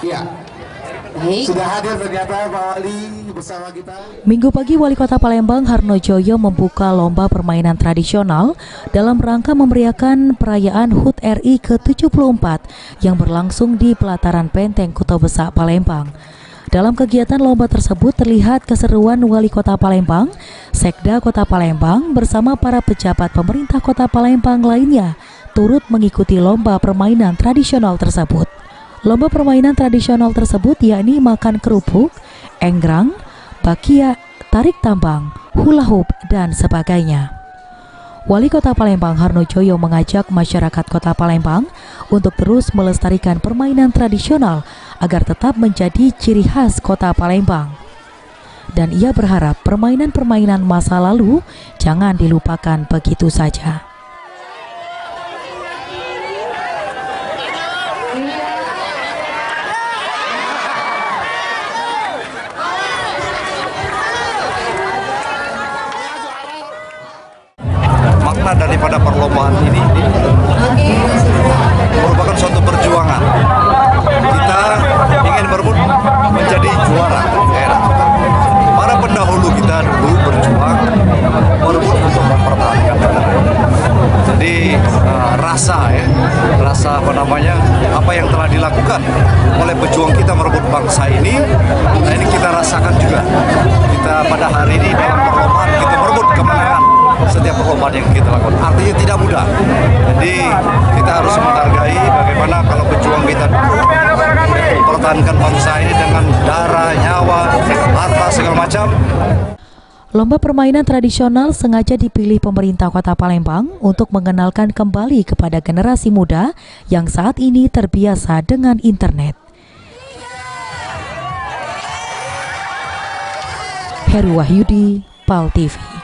Iya. Sudah hadir ternyata Pak Wali bersama kita. Minggu pagi, Wali Kota Palembang Harno Joyo membuka lomba permainan tradisional dalam rangka memeriahkan perayaan HUT RI ke-74 yang berlangsung di pelataran Benteng Kota Besar Palembang. Dalam kegiatan lomba tersebut terlihat keseruan Wali Kota Palembang, Sekda Kota Palembang bersama para pejabat pemerintah Kota Palembang lainnya turut mengikuti lomba permainan tradisional tersebut. Lomba permainan tradisional tersebut yakni makan kerupuk, enggrang, bakia, tarik tambang, hula hoop, dan sebagainya. Wali Kota Palembang Harno Joyo mengajak masyarakat Kota Palembang untuk terus melestarikan permainan tradisional agar tetap menjadi ciri khas Kota Palembang. Dan ia berharap permainan-permainan masa lalu jangan dilupakan begitu saja. Makna daripada perlombaan ini merupakan suatu perjuangan. Kita ingin berebut menjadi juara daerah. Para pendahulu kita dulu berjuang berebut untuk mempertahankan negara. Jadi rasa apa yang telah dilakukan oleh pejuang kita merebut bangsa ini, nah ini kita rasakan juga. Kita pada hari ini dalam perlombaan kita merebut kemenangan setiap perlombaan yang kita lakukan. Artinya tidak mudah. Jadi kita harus menghargai bagaimana kalau pejuang kita mempertahankan bangsa ini dengan darah, nyawa, harta segala macam. Lomba permainan tradisional sengaja dipilih pemerintah Kota Palembang untuk mengenalkan kembali kepada generasi muda yang saat ini terbiasa dengan internet. Heru Wahyudi, PAL TV.